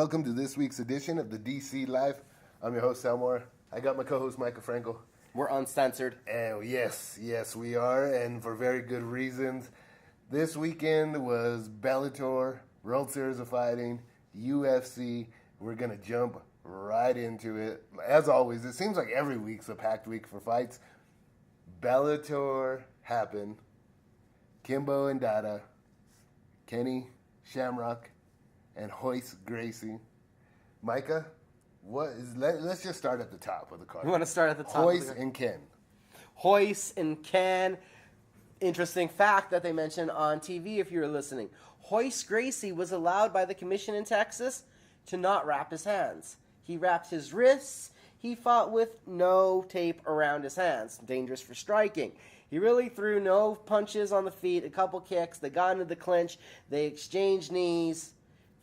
welcome to this week's edition of the DC Life. I'm your host, Sal Mika. I got my co-host, Micah Frankel. We're uncensored. And yes, we are, and for very good reasons. This weekend was Bellator, World Series of Fighting, UFC. We're going to jump right into it. As always, it seems like every week's a packed week for fights. Bellator happened. Kimbo and Dada, Kenny Shamrock, and Royce Gracie. Micah, let's just start at the top of the card. You want to start at the top? Royce and Ken. Royce and Ken. Interesting fact that they mentioned on TV if you were listening. Royce Gracie was allowed by the commission in Texas to not wrap his hands. He wrapped his wrists. He fought with no tape around his hands. Dangerous for striking. He really threw no punches on the feet, a couple kicks. They got into the clinch. They exchanged knees.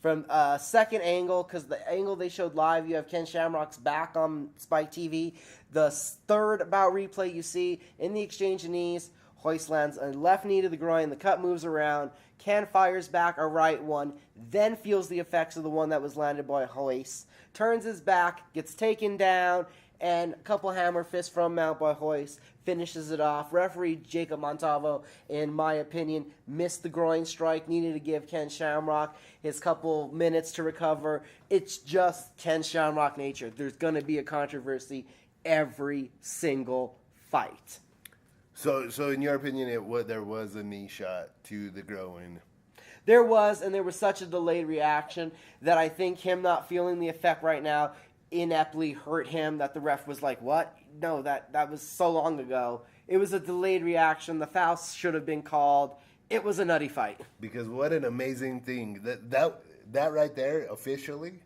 From a second angle, because the angle they showed live, you have Ken Shamrock's back on Spike TV. The third bout replay you see in the exchange of knees, Royce lands a left knee to the groin. The cut moves around. Ken fires back a right one, then feels the effects of the one that was landed by Royce. Turns his back, gets taken down, and a couple hammer fists from Mount by Royce finishes it off. Referee Jacob Montalvo, in my opinion, missed the groin strike, needed to give Ken Shamrock his couple minutes to recover. It's just Ken Shamrock nature. There's going to be a controversy every single fight. So in your opinion, there was a knee shot to the groin. There was, and there was such a delayed reaction that I think him not feeling the effect right now ineptly hurt him, that the ref was like, what? No, that was so long ago. It was a delayed reaction. The foul should have been called. It was a nutty fight. Because what an amazing thing. That right there, officially,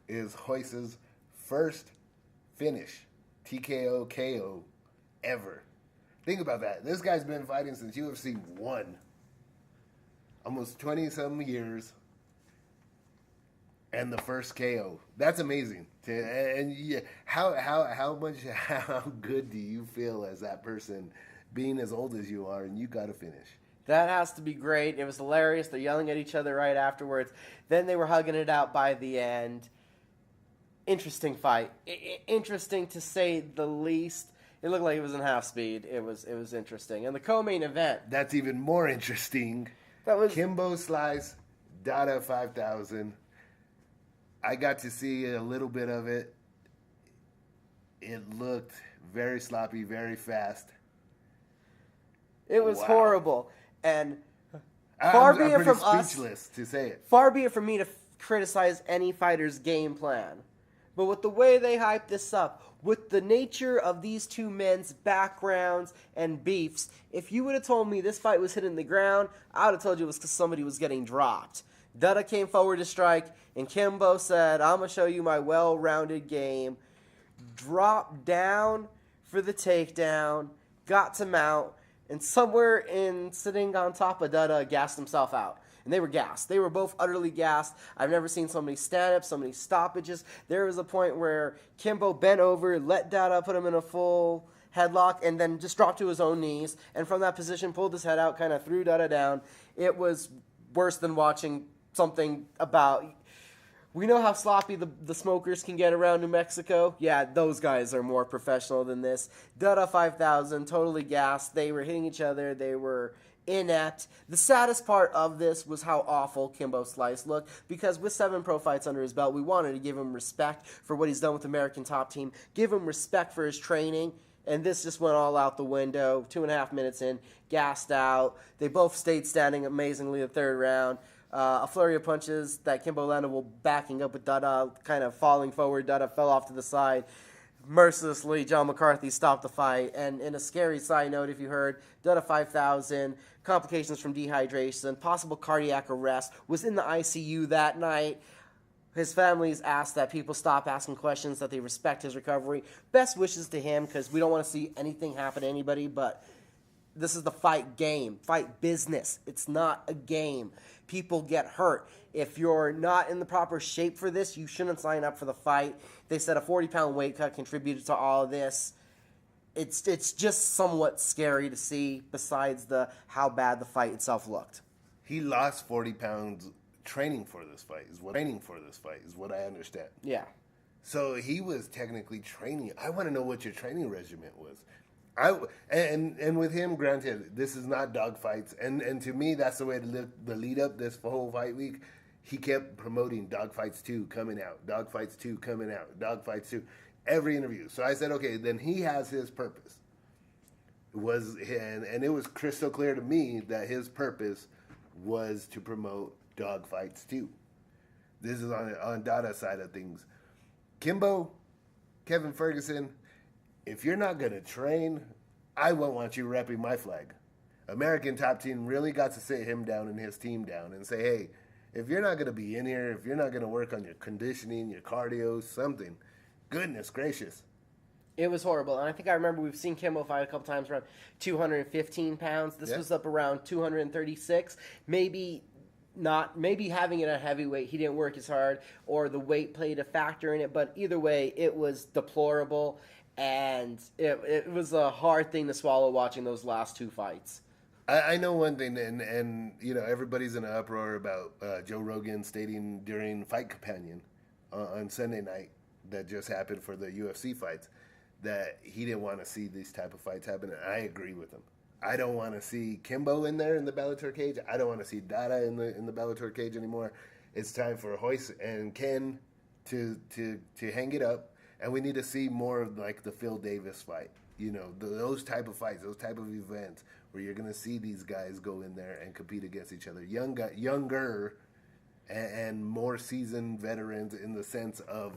is Royce's first finish, TKO, KO, ever. Think about that. This guy's been fighting since UFC 1. Almost 20-some years. And the first KO. That's amazing. And yeah, how good do you feel as that person being as old as you are and you got to finish? That has to be great. It was hilarious. They're yelling at each other right afterwards. Then they were hugging it out by the end. Interesting fight. Interesting to say the least. It looked like it was in half speed. It was interesting. And the co-main event. That's even more interesting. That was Kimbo Slice, Dada 5000. I got to see a little bit of it. It looked very sloppy, very fast. It was horrible. And I'm pretty speechless to say it. Far be it from me to criticize any fighter's game plan. But with the way they hyped this up, with the nature of these two men's backgrounds and beefs, if you would have told me this fight was hitting the ground, I would have told you it was because somebody was getting dropped. Dada came forward to strike, and Kimbo said, I'm going to show you my well-rounded game. Dropped down for the takedown, got to mount, and somewhere in sitting on top of Dada, gassed himself out. And they were gassed. They were both utterly gassed. I've never seen so many stand-ups, so many stoppages. There was a point where Kimbo bent over, let Dada put him in a full headlock, and then just dropped to his own knees. And from that position, pulled his head out, kind of threw Dada down. It was worse than watching something about... We know how sloppy the smokers can get around New Mexico. Yeah, those guys are more professional than this. Dada 5000, totally gassed. They were hitting each other. They were inept. The saddest part of this was how awful Kimbo Slice looked, because with 7 pro fights under his belt, we wanted to give him respect for what he's done with American Top Team, give him respect for his training, and this just went all out the window. 2.5 minutes in, gassed out. They both stayed standing amazingly the third round. A flurry of punches that Kimbo landed while backing up with Dada, kind of falling forward. Dada fell off to the side. Mercilessly, John McCarthy stopped the fight. And in a scary side note, if you heard, Dada 5000, complications from dehydration, possible cardiac arrest, was in the ICU that night. His family's asked that people stop asking questions, that they respect his recovery. Best wishes to him, because we don't want to see anything happen to anybody, but this is the fight game, fight business. It's not a game. People get hurt. If you're not in the proper shape for this, you shouldn't sign up for the fight. They said a 40-pound weight cut contributed to all of this. It's just somewhat scary to see, besides how bad the fight itself looked. He lost 40 pounds training for this fight. Is what I understand. Yeah. So he was technically training. I want to know what your training regimen was. And with him, granted, this is not dogfights, and to me, that's the way to live the lead up this whole fight week. He kept promoting dogfights 2 coming out, dogfights 2 coming out, dogfights 2, every interview. So I said, okay, then he has his purpose. And it was crystal clear to me that his purpose was to promote dogfights 2. This is on Dada's side of things. Kimbo, Kevin Ferguson, if you're not going to train, I won't want you repping my flag. American Top Team really got to sit him down and his team down and say, hey, if you're not going to be in here, if you're not going to work on your conditioning, your cardio, something, goodness gracious. It was horrible. And I think I remember we've seen Kimbo fight a couple times around 215 pounds. This was up around 236. Maybe having it at heavyweight, he didn't work as hard, or the weight played a factor in it. But either way, it was deplorable. And it was a hard thing to swallow watching those last 2 fights. I know one thing, and you know, everybody's in an uproar about Joe Rogan stating during Fight Companion on Sunday night that just happened for the UFC fights that he didn't want to see these type of fights happen, and I agree with him. I don't want to see Kimbo in there in the Bellator cage. I don't want to see Dada in the Bellator cage anymore. It's time for Royce and Ken to hang it up, and we need to see more of like the Phil Davis fight. You know, those type of fights, those type of events where you're going to see these guys go in there and compete against each other. Younger and more seasoned veterans in the sense of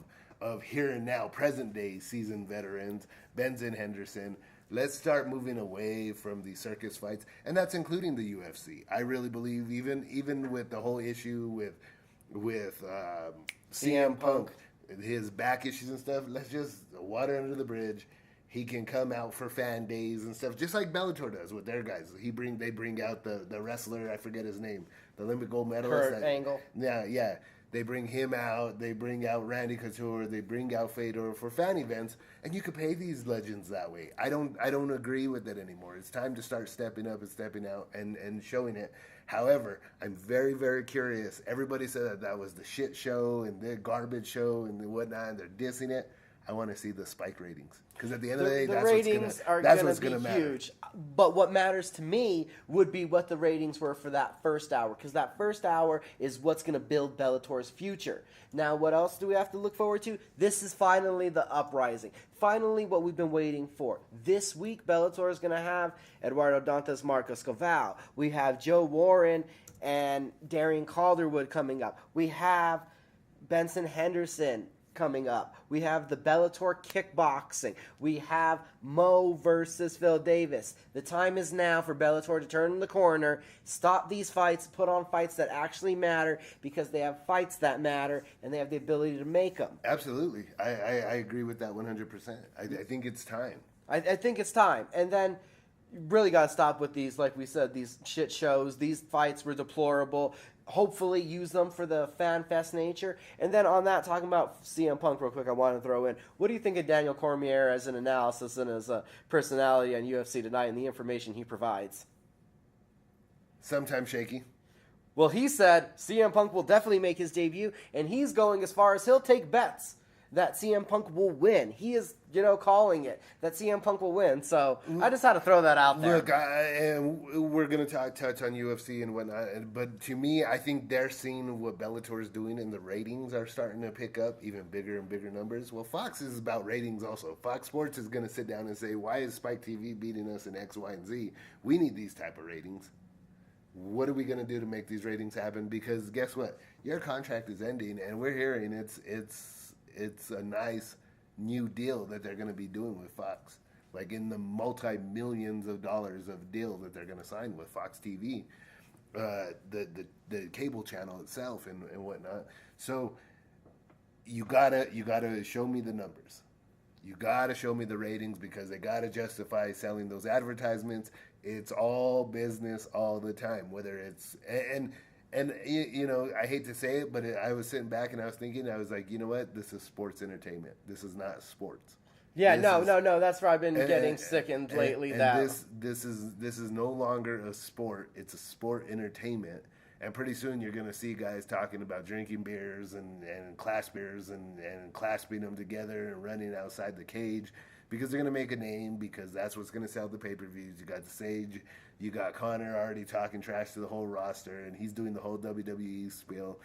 here and now, present day seasoned veterans, Benson Henderson. Let's start moving away from the circus fights, and that's including the UFC. I really believe even with the whole issue with CM Punk, his back issues and stuff, let's just water under the bridge. He can come out for fan days and stuff, just like Bellator does with their guys. They bring out the wrestler, I forget his name, the Olympic gold medalist. Kurt Angle. Yeah. They bring him out. They bring out Randy Couture. They bring out Fedor for fan events, and you could pay these legends that way. I don't agree with it anymore. It's time to start stepping up and stepping out and showing it. However, I'm very, very curious. Everybody said that was the shit show and the garbage show and the whatnot, and they're dissing it. I want to see the spike ratings. Because at the end of the day, that's what's going to matter. Huge. But what matters to me would be what the ratings were for that first hour. Because that first hour is what's going to build Bellator's future. Now, what else do we have to look forward to? This is finally the uprising. Finally, what we've been waiting for. This week, Bellator is going to have Eduardo Dantas, Marco Scovell. We have Joe Warren and Darian Calderwood coming up. We have Benson Henderson coming up. We have the Bellator kickboxing. We have Mo versus Phil Davis. The time is now for Bellator to turn the corner, stop these fights, put on fights that actually matter, because they have fights that matter and they have the ability to make them. Absolutely. I agree with that 100%. I think it's time. I think it's time. And then you really got to stop with these, like we said, these shit shows. These fights were deplorable. Hopefully use them for the fan fest nature. And then on that, talking about CM Punk real quick, I want to throw in, what do you think of Daniel Cormier as an analysis and as a personality on UFC Tonight and the information he provides? Sometimes shaky. Well, he said CM Punk will definitely make his debut, and he's going as far as he'll take bets that CM Punk will win. He is, calling it, that CM Punk will win. So I just had to throw that out there. Look, and we're going to touch on UFC and whatnot, but to me, I think they're seeing what Bellator is doing, and the ratings are starting to pick up even bigger and bigger numbers. Well, Fox is about ratings also. Fox Sports is going to sit down and say, why is Spike TV beating us in X, Y, and Z? We need these type of ratings. What are we going to do to make these ratings happen? Because guess what? Your contract is ending, and we're hearing it's a nice new deal that they're going to be doing with Fox, like in the multi-millions of dollars of deal that they're going to sign with Fox TV, the cable channel itself and whatnot. So you gotta show me the numbers. You gotta show me the ratings, because they gotta justify selling those advertisements. It's all business all the time, whether it's and I hate to say it, but I was sitting back and I was thinking, I was like, you know what? This is sports entertainment. This is not sports. Yeah, no. That's where I've been getting sickened lately. This is no longer a sport. It's a sport entertainment, And pretty soon you're going to see guys talking about drinking beers and class beers and clasping them together and running outside the cage because they're going to make a name, because that's what's going to sell the pay-per-views. You got the Sage, you got Connor already talking trash to the whole roster, and he's doing the whole WWE spiel.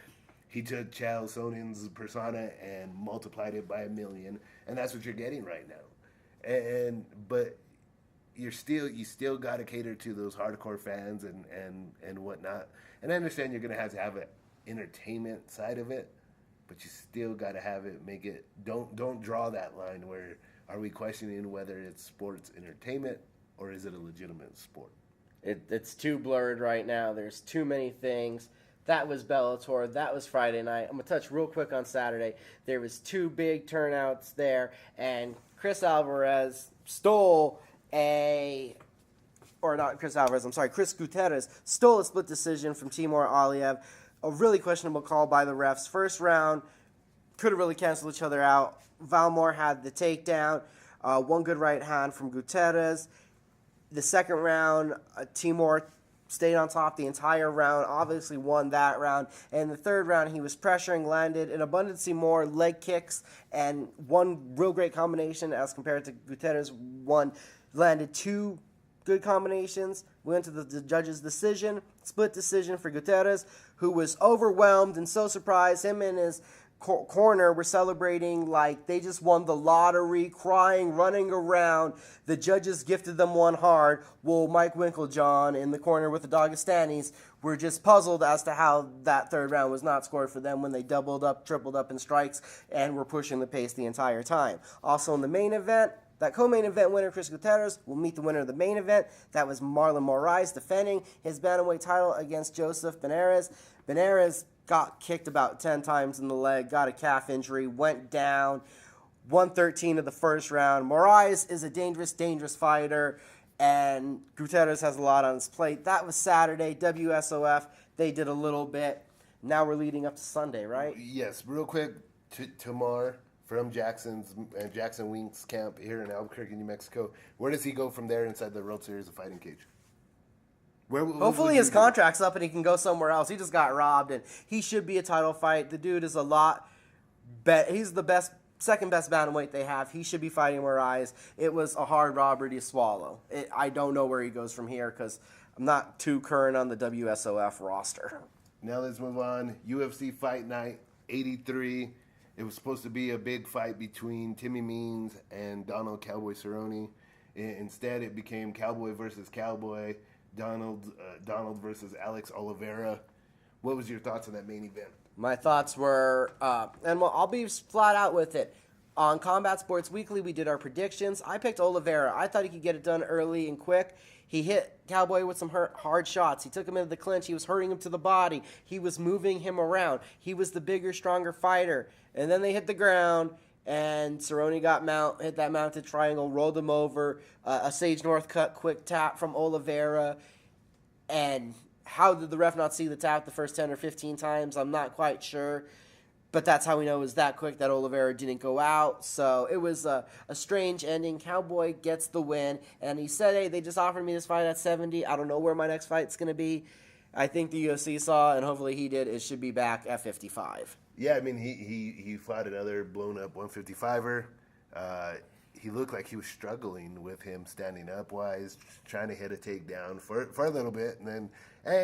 He took Chael Sonnen's persona and multiplied it by 1,000,000, and that's what you're getting right now. But you still got to cater to those hardcore fans and whatnot. And I understand you're going to have an entertainment side of it, but you still got to have it, make it, don't draw that line where are we questioning whether it's sports entertainment or is it a legitimate sport? It's too blurred right now. There's too many things. That was Bellator. That was Friday night. I'm going to touch real quick on Saturday. There was 2 big turnouts there, and Chris Gutierrez stole a split decision from Timur Aliev. A really questionable call by the refs. First round, could have really canceled each other out. Valmore had the takedown. One good right hand from Gutierrez. The second round, Timur stayed on top the entire round, obviously won that round. And the third round, he was pressuring, landed an abundance more leg kicks, and one real great combination as compared to Gutierrez. Landed 2 good combinations. We went to the judge's decision, split decision for Gutierrez, who was overwhelmed and so surprised. Him and his corner were celebrating like they just won the lottery, crying, running around. The judges gifted them one hard. Well, Mike Winklejohn in the corner with the Dagestanis were just puzzled as to how that third round was not scored for them when they doubled up, tripled up in strikes, and were pushing the pace the entire time. Also in the main event, that co-main event winner, Chris Gutierrez, will meet the winner of the main event. That was Marlon Moraes defending his bantamweight title against Joseph Benares. Benares got kicked about 10 times in the leg, got a calf injury, went down, 113 of the first round. Moraes is a dangerous, dangerous fighter, and Gutierrez has a lot on his plate. That was Saturday, WSOF. They did a little bit. Now we're leading up to Sunday, right? Yes, real quick, Tamar from Jackson Wink's camp here in Albuquerque, New Mexico. Where does he go from there inside the World Series of Fighting cage? Hopefully his contract's up and he can go somewhere else. He just got robbed, and he should be a title fight. The dude is he's the second best bantamweight they have. He should be fighting Moraes. It was a hard robbery to swallow. I don't know where he goes from here because I'm not too current on the WSOF roster. Now let's move on. UFC Fight Night 83. It was supposed to be a big fight between Timmy Means and Donald Cowboy Cerrone. Instead, it became Cowboy versus Cowboy, Donald versus Alex Oliveira. What was your thoughts on that main event? My thoughts were, I'll be flat out with it. On Combat Sports Weekly, we did our predictions. I picked Oliveira. I thought he could get it done early and quick. He hit Cowboy with some hard shots. He took him into the clinch. He was hurting him to the body. He was moving him around. He was the bigger, stronger fighter. And then they hit the ground, and Cerrone hit that mounted triangle, rolled him over, a Sage North cut, quick tap from Oliveira. And how did the ref not see the tap the first 10 or 15 times? I'm not quite sure. But that's how we know it was that quick that Oliveira didn't go out. So it was a strange ending. Cowboy gets the win. And he said, hey, they just offered me this fight at 70. I don't know where my next fight's going to be. I think the UFC saw, and hopefully he did, it should be back at 55. Yeah, I mean, he fought another blown-up 155er. He looked like he was struggling with him standing up-wise, trying to hit a takedown for a little bit. And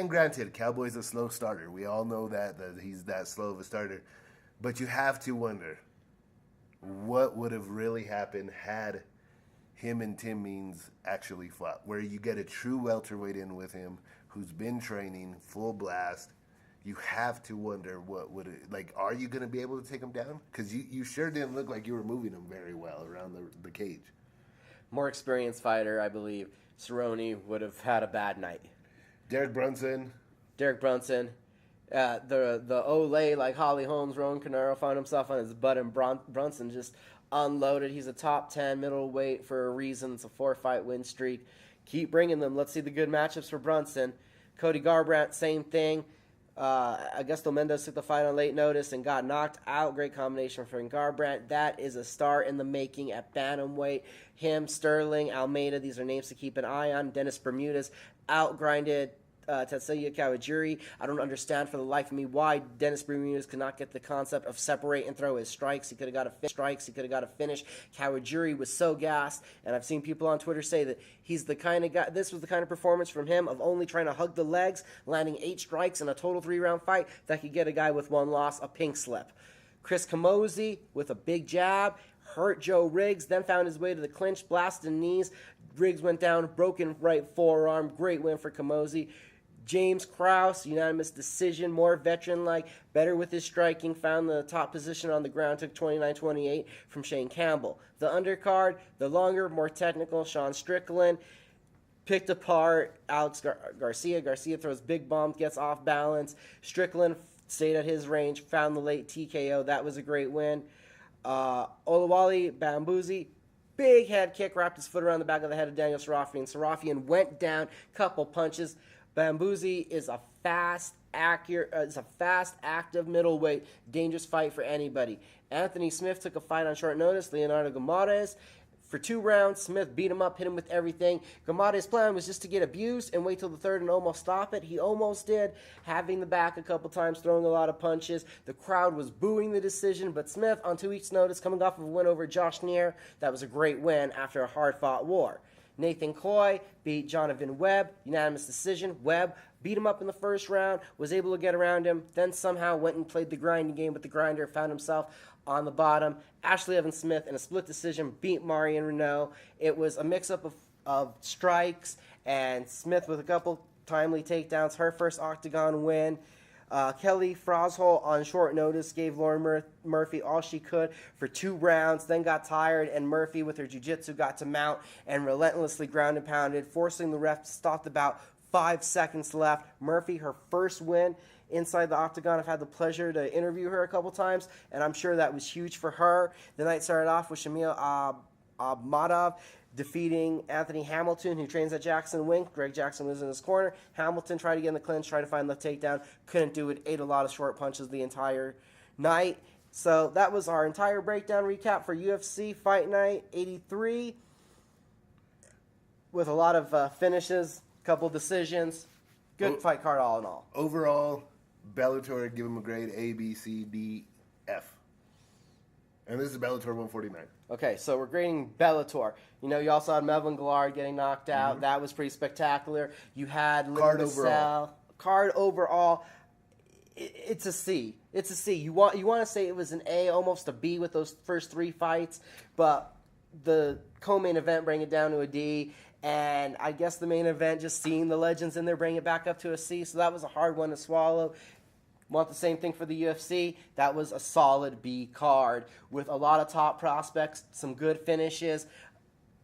granted, Cowboy's a slow starter. We all know that he's that slow of a starter. But you have to wonder what would have really happened had him and Tim Means actually fought, where you get a true welterweight in with him who's been training full blast. You have to wonder what would it, like, are you going to be able to take him down? Because you sure didn't look like you were moving him very well around the cage. More experienced fighter, I believe. Cerrone would have had a bad night. Derek Brunson. The Olay, like Holly Holmes, Rowan Canaro found himself on his butt, and Brunson just unloaded. He's a top 10 middleweight for a reason. It's a 4-fight win streak. Keep bringing them. Let's see the good matchups for Brunson. Cody Garbrandt, same thing. Augusto Mendes took the fight on late notice and got knocked out. Great combination for Garbrandt. That is a star in the making at bantamweight. Him, Sterling, Almeida, these are names to keep an eye on. Dennis Bermudez outgrinded Tetsuya Kawajiri. I don't understand for the life of me why Dennis Bermudez could not get the concept of separate and throw his strikes. He could have got a finish. Kawajiri was so gassed, and I've seen people on Twitter say that he's the kind of guy, this was the kind of performance from him of only trying to hug the legs, landing 8 strikes in a total 3-round fight that could get a guy with 1 loss a pink slip. Chris Camozzi with a big jab hurt Joe Riggs, then found his way to the clinch, blasted knees. Riggs went down, broken right forearm. Great win for Camozzi. James Krause, unanimous decision, more veteran-like, better with his striking, found the top position on the ground, took 29-28 from Shane Campbell. The undercard, the longer, more technical, Sean Strickland picked apart Alex Garcia. Garcia throws big bombs, gets off balance. Strickland stayed at his range, found the late TKO. That was a great win. Olawale Bambuzi, big head kick, wrapped his foot around the back of the head of Daniel Sarafian. Sarafian went down, couple punches. Bambuzi is a fast, active middleweight, dangerous fight for anybody. Anthony Smith took a fight on short notice, Leonardo Gomares. For 2 rounds, Smith beat him up, hit him with everything. Gomares' plan was just to get abused and wait till the third and almost stop it. He almost did, having the back a couple times, throwing a lot of punches. The crowd was booing the decision, but Smith, on 2 weeks' notice, coming off of a win over Josh Neer, that was a great win after a hard-fought war. Nathan Coy beat Jonathan Webb, unanimous decision. Webb beat him up in the first round, was able to get around him, then somehow went and played the grinding game with the grinder, found himself on the bottom. Ashley Evans Smith, in a split decision, beat Marion Renault. It was a mix-up of strikes, and Smith with a couple timely takedowns, her first octagon win. Kelly Frozhole on short notice gave Lauren Murphy all she could for 2 rounds, then got tired, and Murphy with her jiu-jitsu got to mount and relentlessly ground and pounded, forcing the ref to stop the bout. 5 seconds left. Murphy, her first win inside the octagon. I've had the pleasure to interview her a couple times, and I'm sure that was huge for her. The night started off with Shamil Abmadov defeating Anthony Hamilton, who trains at Jackson Wink. Greg Jackson was in his corner. Hamilton tried to get in the clinch, tried to find the takedown, couldn't do it, ate a lot of short punches the entire night. So that was our entire breakdown recap for UFC Fight Night 83, with a lot of finishes, couple decisions. Good fight card all in all. Overall, Bellator, give them a grade A, B, C, D, F. And this is Bellator 149. Okay, so we're grading Bellator. You know, you also had Melvin Gillard getting knocked out. Mm-hmm. That was pretty spectacular. You had card overall. Card overall. It's a C. It's a C. You want to say it was an A, almost a B with those first 3 fights, but the co-main event bring it down to a D. And I guess the main event, just seeing the legends in there, bring it back up to a C. So that was a hard one to swallow. Want the same thing for the UFC? That was a solid B card with a lot of top prospects, some good finishes.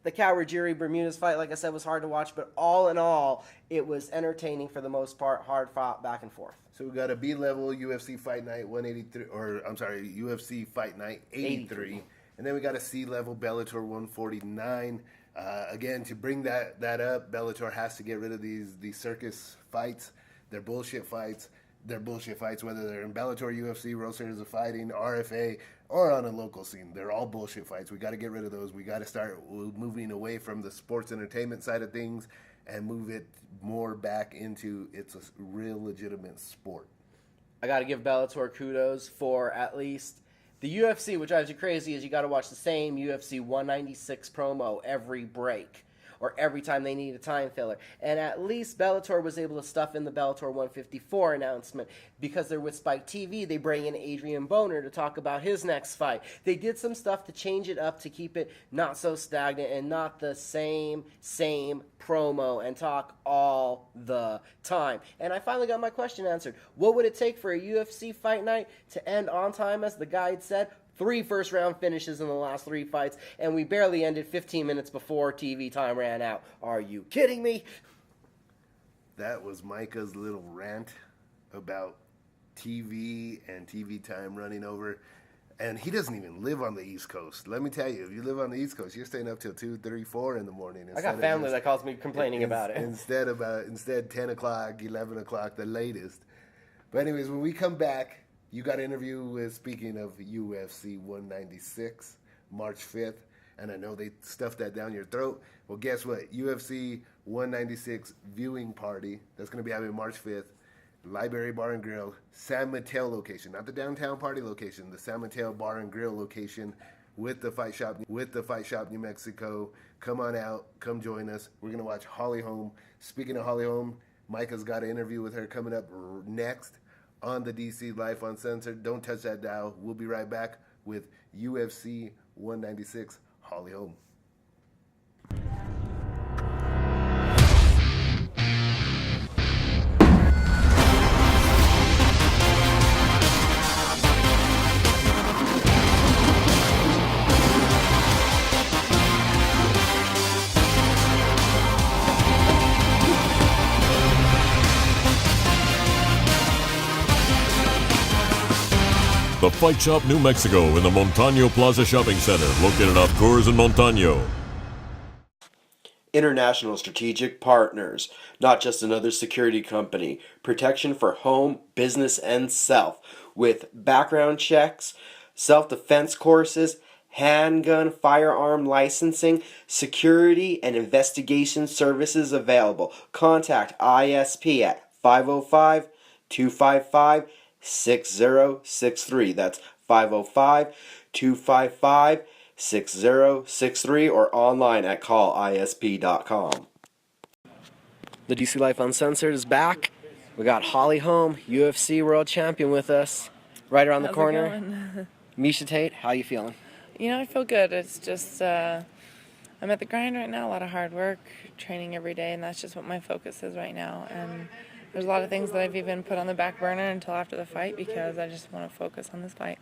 The Kawajiri Bermudez fight, like I said, was hard to watch, but all in all, it was entertaining for the most part, hard fought back and forth. So we got a B level UFC Fight Night 183, or I'm sorry, UFC Fight Night 83. And then we got a C level Bellator 149. Again, to bring that up, Bellator has to get rid of these circus fights. They're bullshit fights. They're bullshit fights, whether they're in Bellator, UFC, World Series of Fighting, RFA, or on a local scene. They're all bullshit fights. We got to get rid of those. We got to start moving away from the sports entertainment side of things and move it more back into it's a real legitimate sport. I got to give Bellator kudos for at least the UFC, which drives you crazy, is you got to watch the same UFC 196 promo every break, or every time they need a time filler. And at least Bellator was able to stuff in the Bellator 154 announcement. Because they're with Spike TV, they bring in Adrian Boner to talk about his next fight. They did some stuff to change it up to keep it not so stagnant and not the same promo and talk all the time. And I finally got my question answered. What would it take for a UFC Fight Night to end on time, as the guide said? 3 first-round finishes in the last 3 fights, and we barely ended 15 minutes before TV time ran out. Are you kidding me? That was Micah's little rant about TV and TV time running over. And he doesn't even live on the East Coast. Let me tell you, if you live on the East Coast, you're staying up till 2, 3, 4 in the morning. I got family that calls me complaining about it. Instead 10 o'clock, 11 o'clock, the latest. But anyways, when we come back, you got an interview with, speaking of UFC 196, March 5th, and I know they stuffed that down your throat. Well, guess what? UFC 196 viewing party that's going to be happening March 5th. Library Bar and Grill, San Mateo location, not the downtown party location, the San Mateo Bar and Grill location with the Fight Shop New Mexico. Come on out, come join us. We're going to watch Holly Holm. Speaking of Holly Holm, Micah's got an interview with her coming up next on the DC Life Uncensored. Don't touch that dial. We'll be right back with UFC 196, Holly Holm. The Fight Shop New Mexico in the Montano Plaza Shopping Center, located off Coors and Montano. International Strategic Partners, not just another security company. Protection for home, business, and self, with background checks, self-defense courses, handgun, firearm licensing, security, and investigation services available. Contact ISP at 505-255-6063. That's 505-255-6063 or online at callisp.com. The DC Life Uncensored is back. We got Holly Holm, UFC World Champion, with us right around the How's it corner. going? Misha Tate, how you feeling? I feel good. It's just, I'm at the grind right now, a lot of hard work, training every day, and that's just what my focus is right now. And there's a lot of things that I've even put on the back burner until after the fight because I just want to focus on this fight.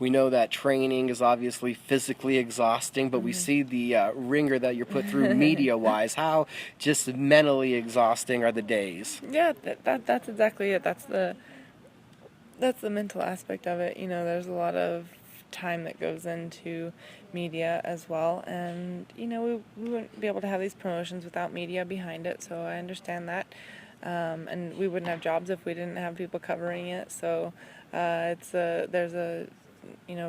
We know that training is obviously physically exhausting, but we see the ringer that you're put through media-wise. How just mentally exhausting are the days? Yeah, that's exactly it. That's the mental aspect of it. There's a lot of time that goes into media as well, and we wouldn't be able to have these promotions without media behind it, so I understand that. And we wouldn't have jobs if we didn't have people covering it. So there's a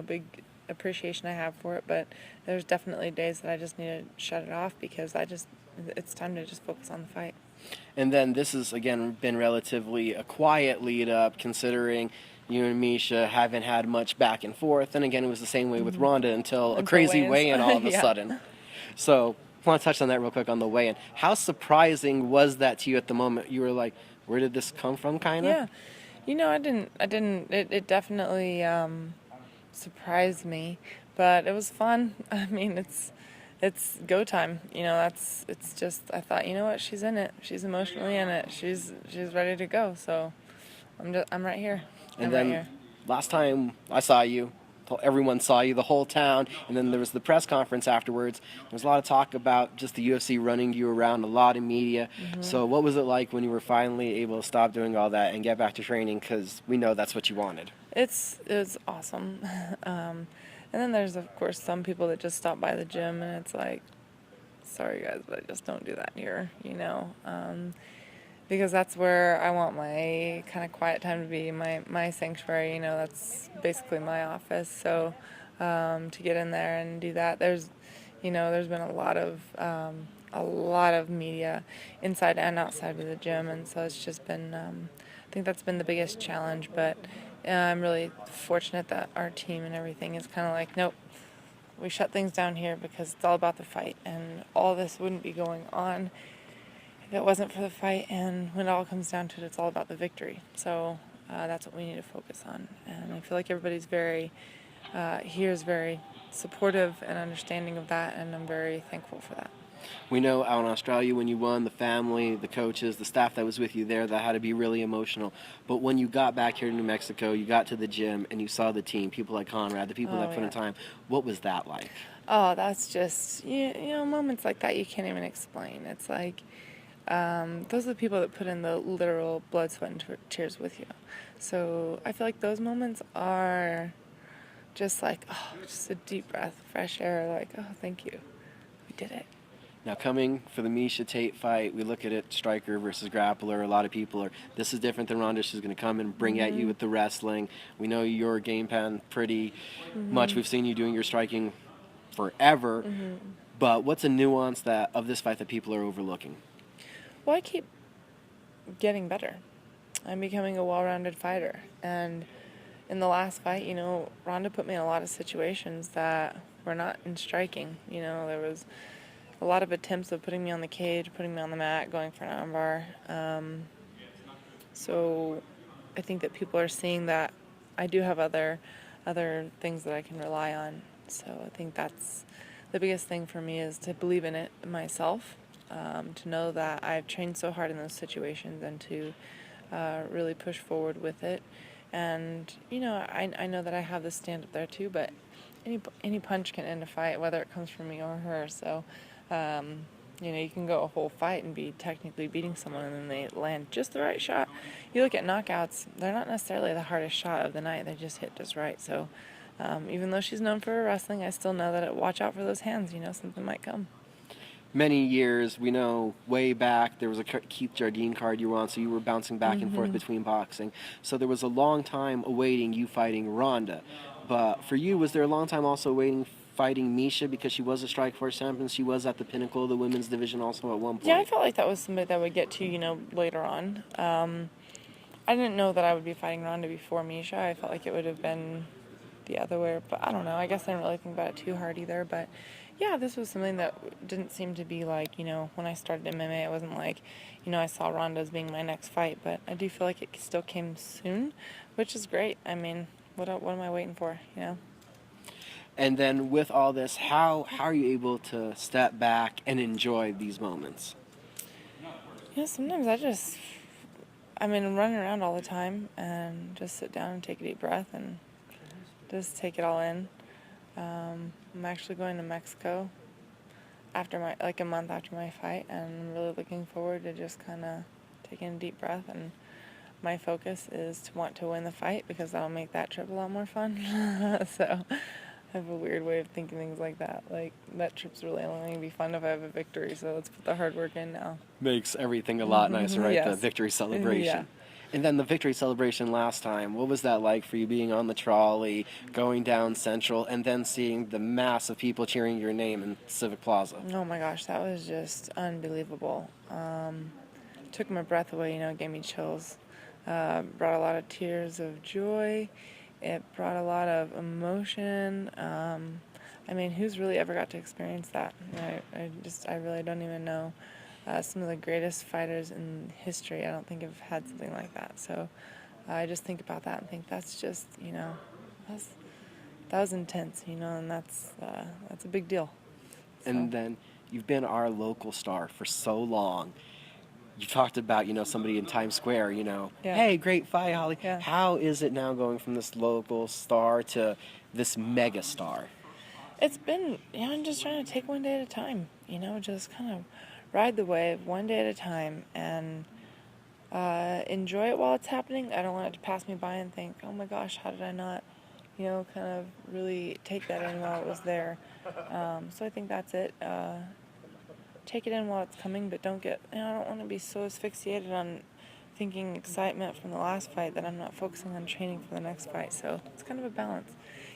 big appreciation I have for it. But there's definitely days that I just need to shut it off because it's time to just focus on the fight. And then this has, again, been relatively a quiet lead up, considering you and Misha haven't had much back and forth. And again, it was the same way with Ronda until a crazy weigh-ins. weigh-in all of a Yeah. sudden. So I want to touch on that real quick on the weigh-in. How surprising was that to you at the moment? You were like, where did this come from, kind of? Yeah. I didn't, it definitely surprised me, but it was fun. I mean, it's go time. It's just, I thought, what, she's in it. She's emotionally in it. She's ready to go. So I'm right here. And then last time I saw you, everyone saw you, the whole town, and then there was the press conference afterwards. There was a lot of talk about just the UFC running you around, a lot of media. Mm-hmm. So what was it like when you were finally able to stop doing all that and get back to training? Because we know that's what you wanted. It was awesome. And then there's, of course, some people that just stop by the gym, and it's like, sorry guys, but I just don't do that here, because that's where I want my kind of quiet time to be, my sanctuary. That's basically my office. So to get in there and do that, there's been a lot of media inside and outside of the gym, and so it's just been I think that's been the biggest challenge. But I'm really fortunate that our team and everything is kind of like, nope, we shut things down here because it's all about the fight, and all this wouldn't be going on if it wasn't for the fight. And when it all comes down to it, it's all about the victory. So that's what we need to focus on. And I feel like everybody's very supportive and understanding of that, and I'm very thankful for that. We know out in Australia when you won, the family, the coaches, the staff that was with you there, that had to be really emotional. But when you got back here to New Mexico, you got to the gym and you saw the team, people like Conrad, the people that put in time, what was that like? Oh, that's just, moments like that you can't even explain. It's like, those are the people that put in the literal blood, sweat, and tears with you. So I feel like those moments are just like, just a deep breath of fresh air, like, oh, thank you. We did it. Now, coming for the Misha Tate fight, we look at it, striker versus grappler. A lot of people are, this is different than Ronda. She's going to come and bring at you with the wrestling. We know your game plan pretty much. We've seen you doing your striking forever. But what's a nuance of this fight that people are overlooking? Well, I keep getting better. I'm becoming a well-rounded fighter. And in the last fight, you know, Ronda put me in a lot of situations that were not in striking. You know, there was a lot of attempts of putting me on the cage, putting me on the mat, going for an armbar. So I think that people are seeing that I do have other things that I can rely on. So I think that's the biggest thing for me, is to believe in it myself, to know that I've trained so hard in those situations, and to really push forward with it. And, you know, I know that I have this stand up there too, but any punch can end a fight, whether it comes from me or her. So, you know, you can go a whole fight and be technically beating someone, and then they land just the right shot. You look at knockouts, they're not necessarily the hardest shot of the night. They just hit just right. So even though she's known for her wrestling, I still know that watch out for those hands. You know, something might come. Many years, we know way back, there was a Keith Jardine card you were on, so you were bouncing back and forth between boxing. So there was a long time awaiting you fighting Ronda. But for you, was there a long time also waiting fighting Misha, because she was a Strikeforce champion? She was at the pinnacle of the women's division also at one point. Yeah, I felt like that was somebody that I would get to, you know, later on. I didn't know that I would be fighting Ronda before Misha. I felt like it would have been the other way, but I don't know. I guess I didn't really think about it too hard either. But yeah, this was something that didn't seem to be like, you know, when I started MMA, it wasn't like, you know, I saw Ronda as being my next fight. But I do feel like it still came soon, which is great. I mean, what am I waiting for, you know? And then with all this, how are you able to step back and enjoy these moments? You know, sometimes I'm running around all the time, and just sit down and take a deep breath and just take it all in. I'm actually going to Mexico after a month after my fight, and I'm really looking forward to just kind of taking a deep breath. And my focus is to want to win the fight, because that'll make that trip a lot more fun. So I have a weird way of thinking things like that. Like, that trip's really only going to be fun if I have a victory, so let's put the hard work in now. Makes everything a lot nicer, right? Yes. The victory celebration. Yeah. And then the victory celebration last time, what was that like for you, being on the trolley, going down Central, and then seeing the mass of people cheering your name in Civic Plaza? Oh my gosh, that was just unbelievable. Took my breath away, you know, gave me chills. Brought a lot of tears of joy. It brought a lot of emotion. I mean, who's really ever got to experience that? I really don't even know. Some of the greatest fighters in history, I don't think have had something like that. So I just think about that and think that's just, you know, that was intense, you know, and that's a big deal. So. And then you've been our local star for so long. You talked about, you know, somebody in Times Square, you know, Yeah. Hey, great fight, Holly. Yeah. How is it now going from this local star to this mega star? It's been, you know, I'm just trying to take one day at a time, you know, just kind of ride the wave one day at a time, and enjoy it while it's happening. I don't want it to pass me by and think, oh my gosh, how did I not, you know, kind of really take that in while it was there. So I think that's it. Take it in while it's coming, but don't get, you know, I don't want to be so asphyxiated on thinking excitement from the last fight that I'm not focusing on training for the next fight. So it's kind of a balance.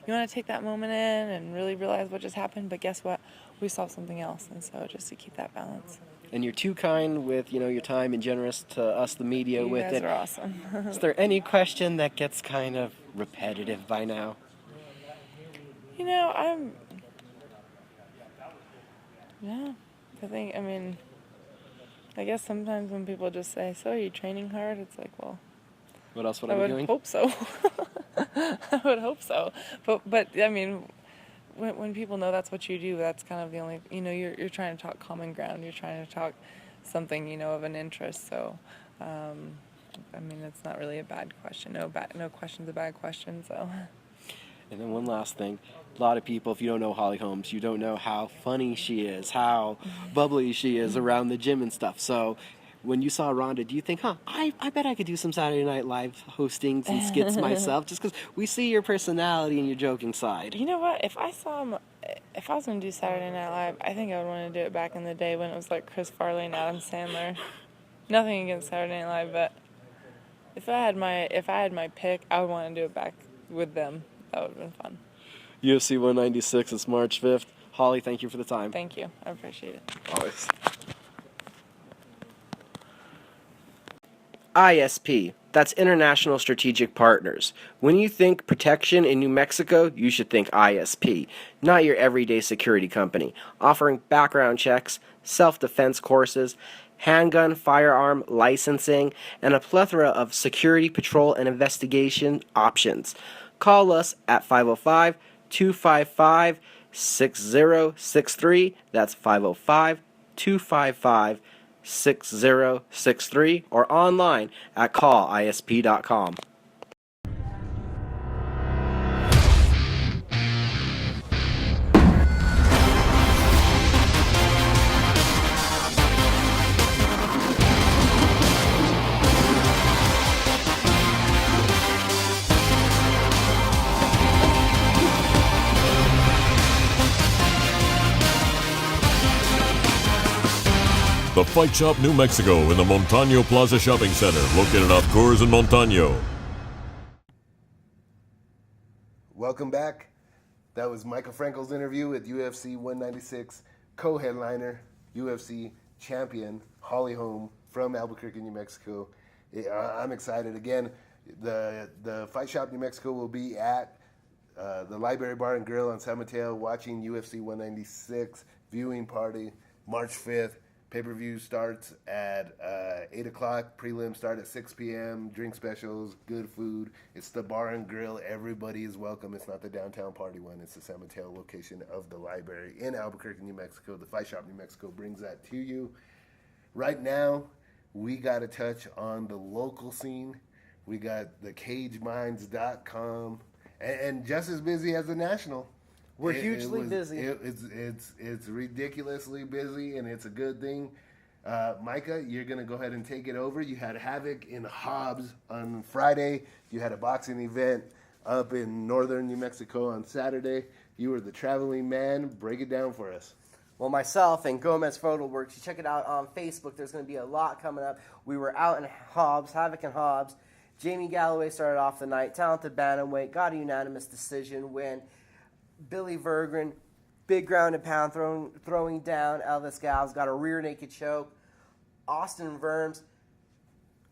You want to take that moment in and really realize what just happened, but guess what? We saw something else, and so just to keep that balance. And you're too kind with, you know, your time, and generous to us, the media, with it. You guys are awesome. Is there any question that gets kind of repetitive by now? You know, I guess sometimes when people just say, so are you training hard? It's like, well, What else would I I be would doing? hope so. I would hope so. But I mean, when people know that's what you do, that's kind of the only, you know, you're trying to talk common ground. You're trying to talk something, you know, of an interest. So, I mean, it's not really a bad question. No question's a bad question, so. And then one last thing. A lot of people, if you don't know Holly Holmes, you don't know how funny she is, how bubbly she is around the gym and stuff. So when you saw Ronda, do you think, I bet I could do some Saturday Night Live hostings and skits myself, just because we see your personality and your joking side? You know what? If I was going to do Saturday Night Live, I think I would want to do it back in the day when it was like Chris Farley and Adam Sandler. Nothing against Saturday Night Live, but if I had my pick, I would want to do it back with them. That would have been fun. UFC 196 is March 5th. Holly, thank you for the time. Thank you. I appreciate it. Always. ISP. That's International Strategic Partners. When you think protection in New Mexico, you should think ISP, not your everyday security company, offering background checks, self-defense courses, handgun, firearm licensing, and a plethora of security patrol and investigation options. Call us at 505-255-6063. That's 505-255-6063 or online at callisp.com. The Fight Shop New Mexico in the Montano Plaza Shopping Center, located off Coors and Montano. Welcome back. That was Michael Frankel's interview with UFC 196 co-headliner, UFC champion Holly Holm from Albuquerque, New Mexico. I'm excited. Again, the Fight Shop New Mexico will be at the Library Bar and Grill on San Mateo watching UFC 196 viewing party March 5th. Pay-per-view starts at 8 o'clock. Prelims start at 6 p.m. Drink specials, good food. It's the bar and grill. Everybody is welcome. It's not the downtown party one. It's the San Mateo location of the library in Albuquerque, New Mexico. The Fight Shop New Mexico brings that to you. Right now, we got to touch on the local scene. We got the CageMinds.com. And just as busy as the national. We're hugely busy. It's ridiculously busy, and it's a good thing. Micah, you're going to go ahead and take it over. You had Havoc in Hobbs on Friday. You had a boxing event up in northern New Mexico on Saturday. You were the traveling man. Break it down for us. Well, myself and Gomez Photoworks, you check it out on Facebook. There's going to be a lot coming up. We were out in Hobbs, Havoc and Hobbs. Jamie Galloway started off the night. Talented bantamweight, got a unanimous decision win. Billy Vergren, big ground and pound throwing down. Elvis Gals got a rear naked choke. Austin Verms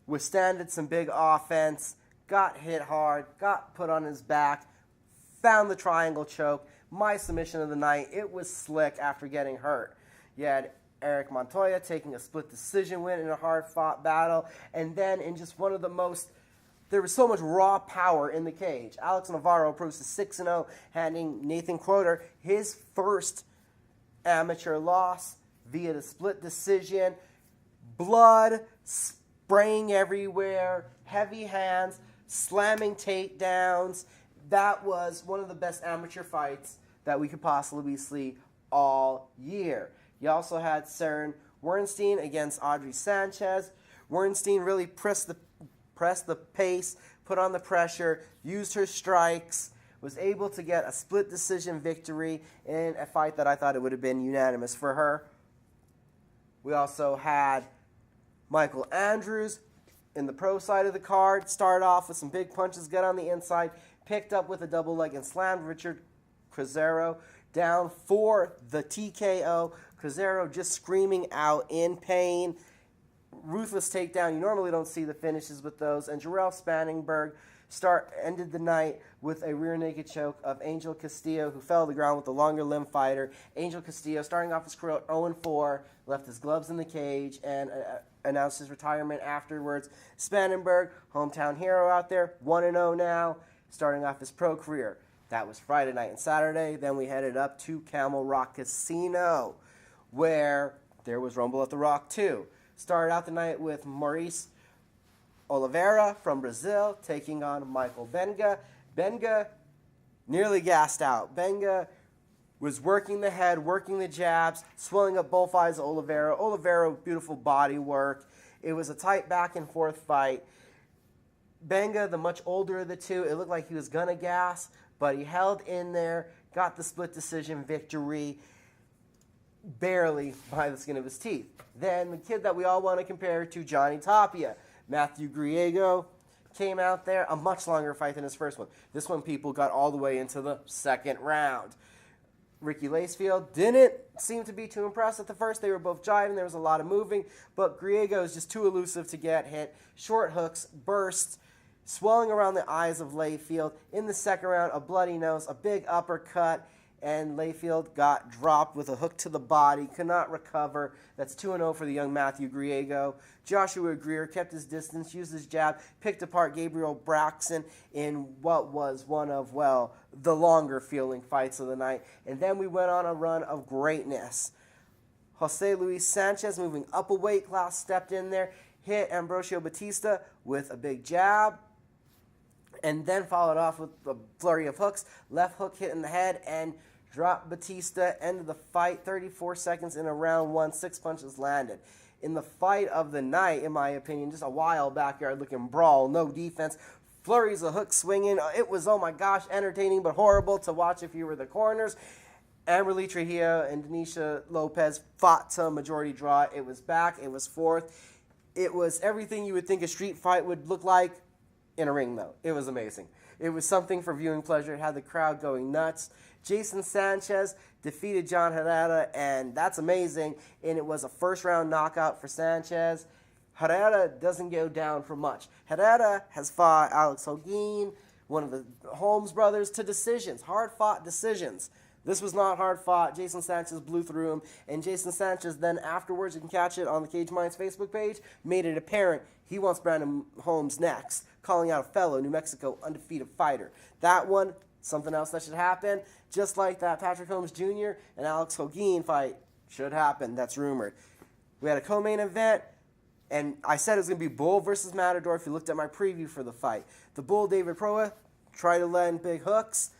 withstanded some big offense, got hit hard, got put on his back, found the triangle choke. My submission of the night, it was slick after getting hurt. You had Eric Montoya taking a split decision win in a hard-fought battle, and then in just one of the most... There was so much raw power in the cage. Alex Navarro proves to 6-0, handing Nathan Croder his first amateur loss via the split decision. Blood spraying everywhere, heavy hands, slamming takedowns. That was one of the best amateur fights that we could possibly see all year. You also had Saren Wernstein against Audrey Sanchez. Wernstein really pressed the pace, put on the pressure, used her strikes, was able to get a split decision victory in a fight that I thought it would have been unanimous for her. We also had Michael Andrews in the pro side of the card, start off with some big punches, get on the inside, picked up with a double leg and slammed Richard Cruzero down for the TKO. Cruzero just screaming out in pain. Ruthless takedown. You normally don't see the finishes with those. And Jarrell Spanningberg ended the night with a rear naked choke of Angel Castillo, who fell to the ground with the longer limb fighter. Angel Castillo, starting off his career 0-4, left his gloves in the cage and announced his retirement afterwards. Spanningberg, hometown hero out there, 1-0 now, starting off his pro career. That was Friday night and Saturday. Then we headed up to Camel Rock Casino, where there was Rumble at the Rock 2. Started out the night with Maurice Oliveira from Brazil taking on Michael Benga. Benga nearly gassed out. Benga was working the head, working the jabs, swelling up both eyes of Oliveira. Oliveira, beautiful body work. It was a tight back and forth fight. Benga, the much older of the two, it looked like he was going to gas, but he held in there, got the split decision victory, barely by the skin of his teeth. Then the kid that we all want to compare to Johnny Tapia, Matthew Griego, came out there, a much longer fight than his first one. This one, people got all the way into the second round. Ricky Lacefield didn't seem to be too impressed at the first. They were both jiving. There was a lot of moving, but Griego is just too elusive to get hit. Short hooks, bursts, swelling around the eyes of Layfield. In the second round, a bloody nose, a big uppercut, and Layfield got dropped with a hook to the body, could not recover. That's 2-0 for the young Matthew Griego. Joshua Greer kept his distance, used his jab, picked apart Gabriel Braxton in what was one of, well, the longer feeling fights of the night. And then we went on a run of greatness. Jose Luis Sanchez, moving up a weight class, stepped in there, hit Ambrosio Batista with a big jab, and then followed off with a flurry of hooks. Left hook hit in the head and dropped Batista. Ended the fight 34 seconds in a round one. 6 punches landed. In the fight of the night, in my opinion, just a wild backyard-looking brawl. No defense. Flurries of hooks swinging. It was, oh my gosh, entertaining but horrible to watch if you were the corners. Amberly Trujillo and Denisha Lopez fought to a majority draw. It was back. It was forth. It was everything you would think a street fight would look like in a ring, though. It was amazing. It was something for viewing pleasure. It had the crowd going nuts. Jason Sanchez defeated John Herrera, and that's amazing. And it was a first-round knockout for Sanchez. Herrera doesn't go down for much. Herrera has fought Alex Holguin, one of the Holmes brothers, to decisions, hard-fought decisions. This was not hard-fought. Jason Sanchez blew through him, and Jason Sanchez then afterwards, you can catch it on the Cage Minds Facebook page, made it apparent he wants Brandon Holmes next, calling out a fellow New Mexico undefeated fighter. That one, something else that should happen, just like that Patrick Holmes Jr. and Alex Holguin fight should happen. That's rumored. We had a co-main event, and I said it was going to be Bull versus Matador if you looked at my preview for the fight. The Bull, David Proa, tried to land big hooks,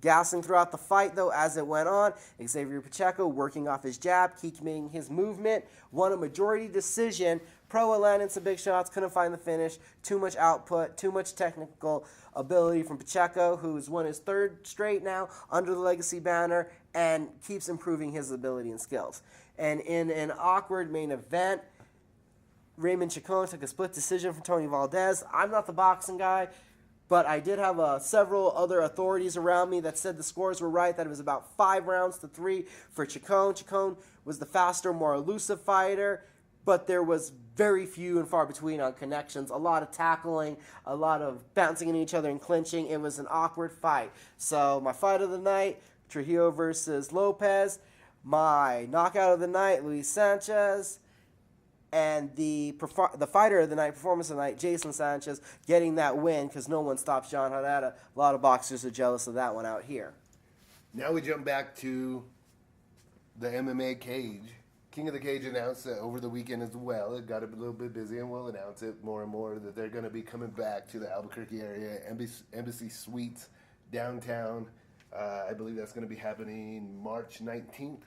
gassing throughout the fight, though, as it went on. Xavier Pacheco working off his jab, keeping his movement, won a majority decision. Proa landed some big shots, couldn't find the finish. Too much output, too much technical ability from Pacheco, who's won his third straight now under the Legacy banner and keeps improving his ability and skills. And in an awkward main event, Raymond Chacon took a split decision from Tony Valdez. I'm not the boxing guy, but I did have several other authorities around me that said the scores were right, that it was about 5 rounds to 3 for Chacon. Chacon was the faster, more elusive fighter, but there was very few and far between on connections. A lot of tackling, a lot of bouncing into each other and clinching. It was an awkward fight. So my fight of the night, Trujillo versus Lopez. My knockout of the night, Luis Sanchez. And the fighter of the night, performance of the night, Jason Sanchez, getting that win because no one stops John Herrera. A lot of boxers are jealous of that one out here. Now we jump back to the MMA cage. King of the Cage announced that over the weekend as well. It got a little bit busy, and we'll announce it more and more that they're going to be coming back to the Albuquerque area, Embassy Suites downtown. I believe that's going to be happening March 19th.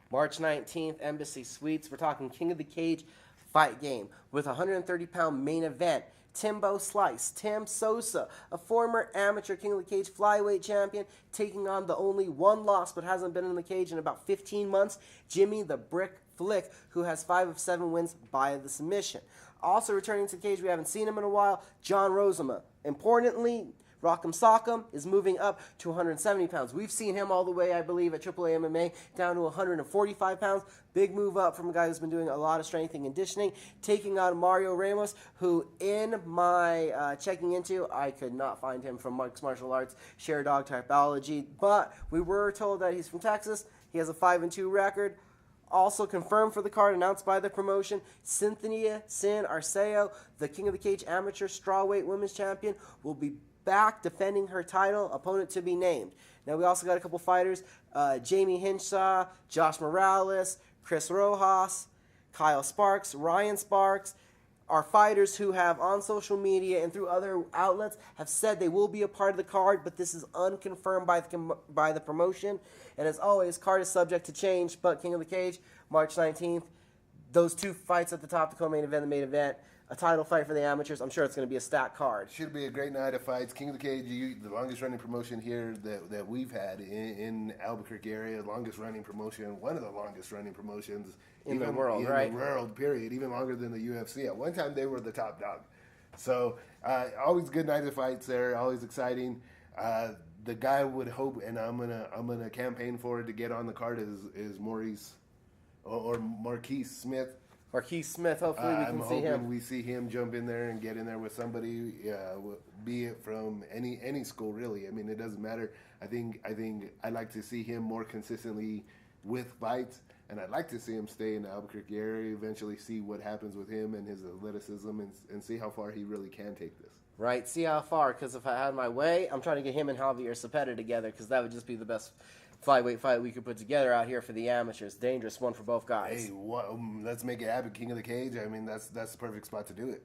March 19th, Embassy Suites. We're talking King of the Cage fight game with a 130-pound main event. Timbo Slice, Tim Sosa, a former amateur King of the Cage flyweight champion, taking on the only one loss but hasn't been in the cage in about 15 months, Jimmy the Brick Flick, who has 5 of 7 wins by the submission. Also returning to the cage, we haven't seen him in a while, John Rosema. Importantly, Rock'em Sock'em is moving up to 170 pounds. We've seen him all the way, I believe, at AAA MMA down to 145 pounds. Big move up from a guy who's been doing a lot of strength and conditioning, taking on Mario Ramos, who in my checking into, I could not find him from Mike's Martial Arts Share Dog Typology, but we were told that he's from Texas. He has a 5-2 record. Also confirmed for the card, announced by the promotion, Cynthia Sin Arceo, the King of the Cage amateur strawweight women's champion, will be back defending her title, opponent to be named. Now we also got a couple fighters, Jamie Hinshaw, Josh Morales, Chris Rojas, Kyle Sparks, Ryan Sparks, are fighters who have on social media and through other outlets have said they will be a part of the card, but this is unconfirmed by the promotion. And as always, card is subject to change, but King of the Cage, March 19th, those 2 fights at the top, the co-main event, the main event, a title fight for the amateurs. I'm sure it's going to be a stacked card. Should be a great night of fights. King of the Cage, the longest running promotion here that we've had in Albuquerque area, longest running promotion, one of the longest running promotions in the world, right? In the world, period. Even longer than the UFC. At one time, they were the top dog. So, always good night of fights there, always exciting. The guy would hope, and I'm gonna campaign for it to get on the card is Maurice or Marquise Smith. Marquise Smith. Hopefully we I'm can see hoping him. we see him jump in there and get in there with somebody, be it from any school really. I mean, it doesn't matter. I think I'd like to see him more consistently with fights, and I'd like to see him stay in the Albuquerque area. Eventually, see what happens with him and his athleticism, and see how far he really can take this. Right, see how far, because if I had my way, I'm trying to get him and Javier Cepeda together, because that would just be the best flyweight fight we could put together out here for the amateurs. Dangerous one for both guys. Hey, let's make it happen. King of the Cage. I mean, that's the perfect spot to do it.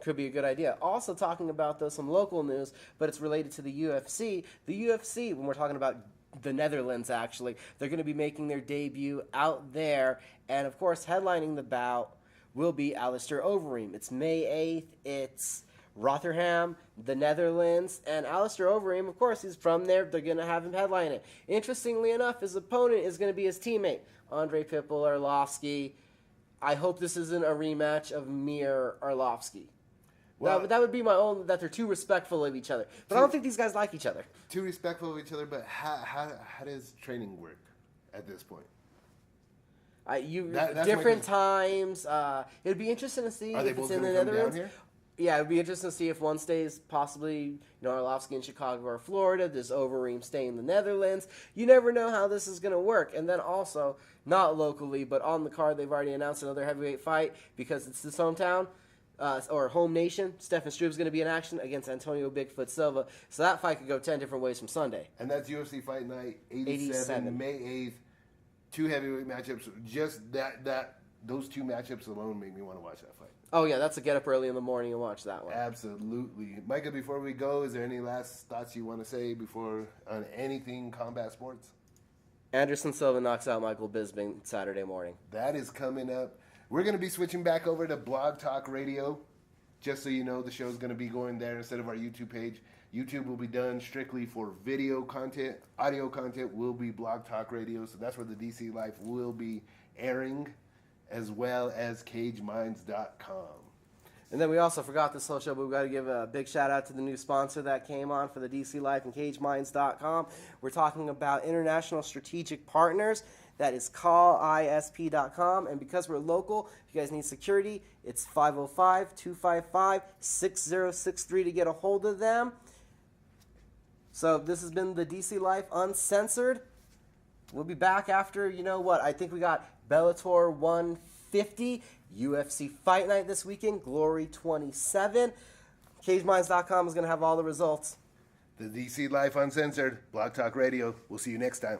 Could be a good idea. Also talking about, though, some local news, but it's related to the UFC. The UFC, when we're talking about the Netherlands, actually, they're going to be making their debut out there, and, of course, headlining the bout will be Alistair Overeem. It's May 8th. It's Rotterdam, the Netherlands, and Alistair Overeem, of course, he's from there. They're going to have him headline it. Interestingly enough, his opponent is going to be his teammate, Andre Pipple Arlovsky. I hope this isn't a rematch of Mir Arlovsky. Well, that would be my own, that they're too respectful of each other. But I don't think these guys like each other. Too respectful of each other, but how does training work at this point? That's different times. It'd be interesting to see Are they if both it's in the gonna come down Netherlands. here? Yeah, it'd be interesting to see if one stays possibly, Arlovsky in Chicago or Florida. Does Overeem stay in the Netherlands? You never know how this is going to work. And then also, not locally, but on the card, they've already announced another heavyweight fight because it's his hometown. Or home nation, Stefan Struve's going to be in action against Antonio Bigfoot Silva. So that fight could go 10 different ways from Sunday. And that's UFC Fight Night 87. May 8th. 2 heavyweight matchups. Just those 2 matchups alone make me want to watch that fight. Oh, yeah, that's a get up early in the morning and watch that one. Absolutely. Micah, before we go, is there any last thoughts you want to say on anything combat sports? Anderson Silva knocks out Michael Bisping Saturday morning. That is coming up. We're going to be switching back over to Blog Talk Radio. Just so you know, the show's going to be going there instead of our YouTube page. YouTube will be done strictly for video content. Audio content will be Blog Talk Radio. So that's where the DC Life will be airing, as well as CageMinds.com. And then we also forgot this whole show, but we've got to give a big shout out to the new sponsor that came on for the DC Life and CageMinds.com. We're talking about international strategic partners. That is callisp.com. And because we're local, if you guys need security, it's 505-255-6063 to get a hold of them. So this has been the DC Life Uncensored. We'll be back after, I think we got Bellator 150, UFC Fight Night this weekend, Glory 27. CageMinds.com is going to have all the results. The DC Life Uncensored, Blog Talk Radio. We'll see you next time.